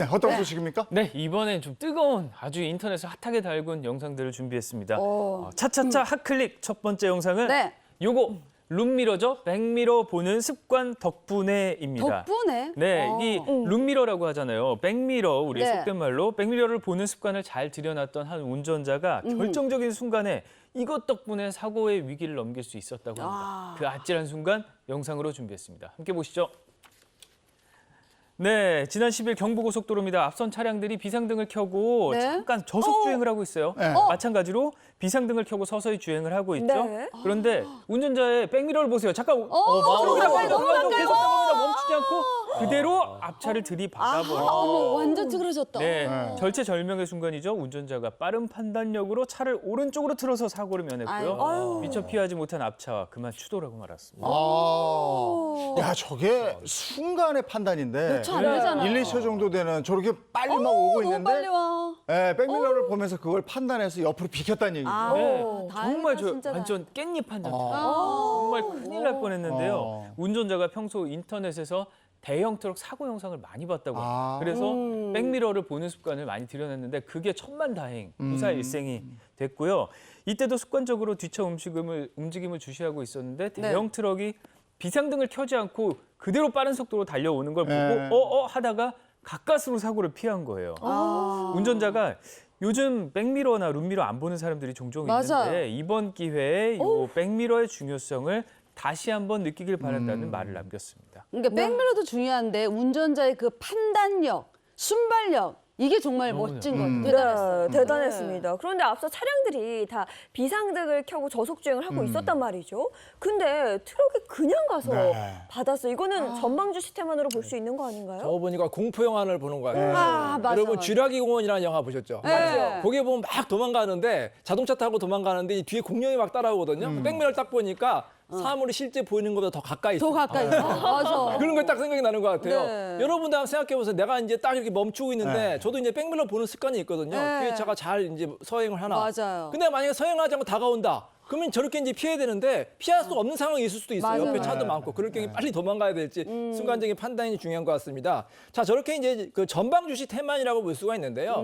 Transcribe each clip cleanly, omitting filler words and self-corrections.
네, 어떤 소식입니까? 네, 이번엔 좀 뜨거운 아주 인터넷을 핫하게 달군 영상들을 준비했습니다. 차차차 핫클릭 첫 번째 영상은 요거 룸미러죠. 백미러 보는 습관 덕분에입니다. 덕분에? 네, 이 룸미러라고 하잖아요. 백미러, 우리 속된 말로 백미러를 보는 습관을 잘 들여놨던 한 운전자가 결정적인 순간에 이것 덕분에 사고의 위기를 넘길 수 있었다고 합니다. 그 아찔한 순간 영상으로 준비했습니다. 함께 보시죠. 네, 지난 10일 경부고속도로입니다. 앞선 차량들이 비상등을 켜고 잠깐 저속 주행을 하고 있어요. 마찬가지로 비상등을 켜고 서서히 주행을 하고 있죠. 그런데 운전자의 백미러를 보세요. 잠깐 계속 멈추지 않고 그대로 앞차를 들이받아버려요. 완전 찌그러졌다. 네, 절체절명의 순간이죠. 운전자가 빠른 판단력으로 차를 오른쪽으로 틀어서 사고를 면했고요. 미처 피하지 못한 앞차와 그만 추돌하고 말았습니다. 야, 저게 순간의 판단인데 안 되잖아. 1, 2초 정도 되는 저렇게 빨리 막 오고 너무 있는데 빨리 와. 네, 백밀러를 보면서 그걸 판단해서 옆으로 비켰다는 얘기죠. 네, 정말 저 진짜 완전 깻잎 한 장. 정말 큰일 날 뻔했는데요. 운전자가 평소 인터넷에서 대형 트럭 사고 영상을 많이 봤다고 해요. 그래서 백미러를 보는 습관을 많이 들여냈는데 그게 천만다행, 무사일생이 됐고요. 이때도 습관적으로 뒤차 움직임을 주시하고 있었는데 대형 트럭이 비상등을 켜지 않고 그대로 빠른 속도로 달려오는 걸 보고 하다가 가까스로 사고를 피한 거예요. 운전자가 요즘 백미러나 룸미러 안 보는 사람들이 종종 있는데 이번 기회에 이 백미러의 중요성을 다시 한번 느끼길 바란다는 말을 남겼습니다. 그러니까 백미러도 중요한데 운전자의 그 판단력, 순발력 이게 정말 멋진 것 같아요. 대단했습니다. 그런데 앞서 차량들이 다 비상등을 켜고 저속주행을 하고 있었단 말이죠. 근데 트럭이 그냥 가서 받았어요. 이거는 전방주 시스템만으로 볼 수 있는 거 아닌가요? 저 보니까 공포 영화를 보는 거 같아요. 맞아, 여러분 맞아. 쥐라기 공원이라는 영화 보셨죠? 맞아요. 거기에 보면 막 도망가는데 자동차 타고 도망가는데 이 뒤에 공룡이 막 따라오거든요. 백미러를 딱 보니까 사물이 실제 보이는 것보다 더 가까이 있어요. 더 가까이 있어. 맞아. 그런 걸 딱 생각이 나는 것 같아요. 여러분도 한번 생각해보세요. 내가 이제 딱 이렇게 멈추고 있는데 저도 이제 백미러 보는 습관이 있거든요. 뒤에 차가 잘 이제 서행을 하나. 맞아요. 근데 만약에 서행하지 않고 다가온다. 그러면 저렇게 이제 피해야 되는데 피할 수 없는 상황이 있을 수도 있어요. 옆에 차도 많고 그럴 경우에 빨리 도망가야 될지 순간적인 판단이 중요한 것 같습니다. 자, 저렇게 이제 그 전방주시 태만이라고 볼 수가 있는데요.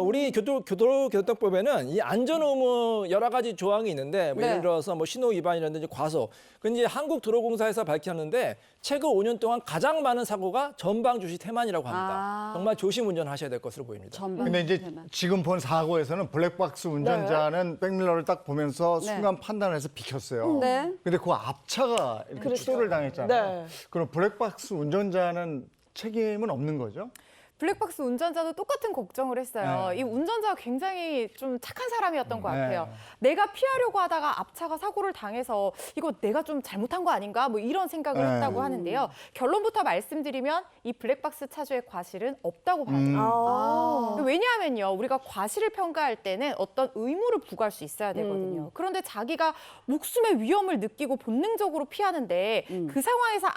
우리 교통법에는 이 안전 의무 여러 가지 조항이 있는데 뭐 예를 들어서 뭐 신호 위반이라든지 과속. 근데 이제 한국도로공사에서 밝혔는데 최근 5년 동안 가장 많은 사고가 전방주시 태만이라고 합니다. 정말 조심 운전하셔야 될 것으로 보입니다. 근데 이제 지금 본 사고에서는 블랙박스 운전자는 백밀러를 딱 보면서 순간 판단해서 비켰어요. 근데 그 앞차가 이렇게 추돌을 당했잖아요. 그럼 블랙박스 운전자는 책임은 없는 거죠? 블랙박스 운전자도 똑같은 걱정을 했어요. 이 운전자가 굉장히 좀 착한 사람이었던 것 같아요. 내가 피하려고 하다가 앞차가 사고를 당해서 이거 내가 좀 잘못한 거 아닌가? 뭐 이런 생각을 했다고 하는데요. 결론부터 말씀드리면 이 블랙박스 차주의 과실은 없다고 봐요. 왜냐하면요. 우리가 과실을 평가할 때는 어떤 의무를 부과할 수 있어야 되거든요. 그런데 자기가 목숨의 위험을 느끼고 본능적으로 피하는데 그 상황에서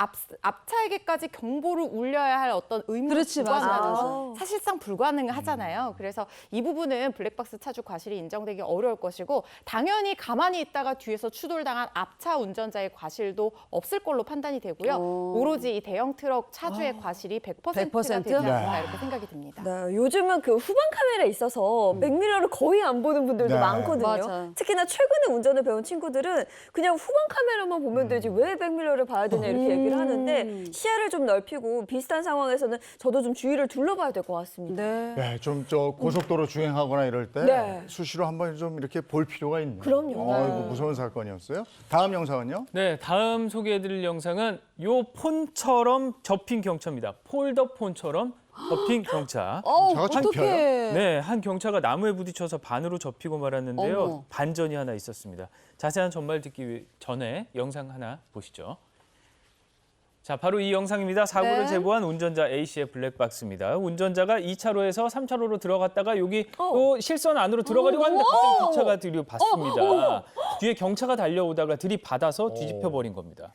앞차에게까지 경보를 울려야 할 어떤 의무를 부과하는 사실상 불가능하잖아요. 그래서 이 부분은 블랙박스 차주 과실이 인정되기 어려울 것이고 당연히 가만히 있다가 뒤에서 추돌당한 앞차 운전자의 과실도 없을 걸로 판단이 되고요. 오로지 이 대형 트럭 차주의 과실이 100%가 되지 않을까 이렇게 생각이 듭니다. 네, 요즘은 그 후방 카메라에 있어서 백미러를 거의 안 보는 분들도 많거든요. 맞아. 특히나 최근에 운전을 배운 친구들은 그냥 후방 카메라만 보면 되지 왜 백미러를 봐야 되냐 이렇게 얘기를 하는데 시야를 좀 넓히고 비슷한 상황에서는 저도 좀 주의를 둘러봐야 될 것 같습니다. 네, 좀 저 고속도로 주행하거나 이럴 때 수시로 한번 좀 이렇게 볼 필요가 있네요. 그럼요. 이거 무서운 사건이었어요. 다음 영상은요? 네, 다음 소개해드릴 영상은 요 폰처럼 접힌 경차입니다. 폴더폰처럼 접힌 경차. 차가 접혀요? 네, 한 경차가 나무에 부딪혀서 반으로 접히고 말았는데요. 반전이 하나 있었습니다. 자세한 전말 듣기 전에 영상 하나 보시죠. 자, 바로 이 영상입니다. 사고를 제보한 운전자 A씨의 블랙박스입니다. 운전자가 2차로에서 3차로로 들어갔다가 여기 또 실선 안으로 들어가려고 하는데 갑자기 뒷차가 들이받습니다. 뒤에 경차가 달려오다가 들이받아서 뒤집혀버린 겁니다.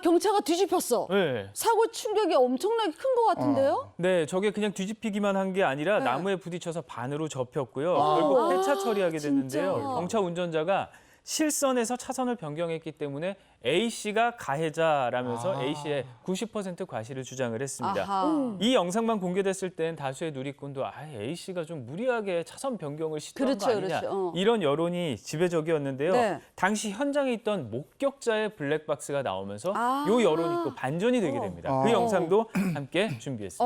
경차가 뒤집혔어. 네. 사고 충격이 엄청나게 큰 것 같은데요? 네, 저게 그냥 뒤집히기만 한 게 아니라 나무에 부딪혀서 반으로 접혔고요. 결국 폐차 처리하게 됐는데요. 경차 운전자가 실선에서 차선을 변경했기 때문에 A씨가 가해자라면서 A씨의 90% 과실을 주장을 했습니다. 아하. 이 영상만 공개됐을 땐 다수의 누리꾼도 A씨가 좀 무리하게 차선 변경을 시도한 거 아니냐 이런 여론이 지배적이었는데요. 네. 당시 현장에 있던 목격자의 블랙박스가 나오면서 이 여론이 또 반전이 되게 됩니다. 그 영상도 함께 준비했습니다.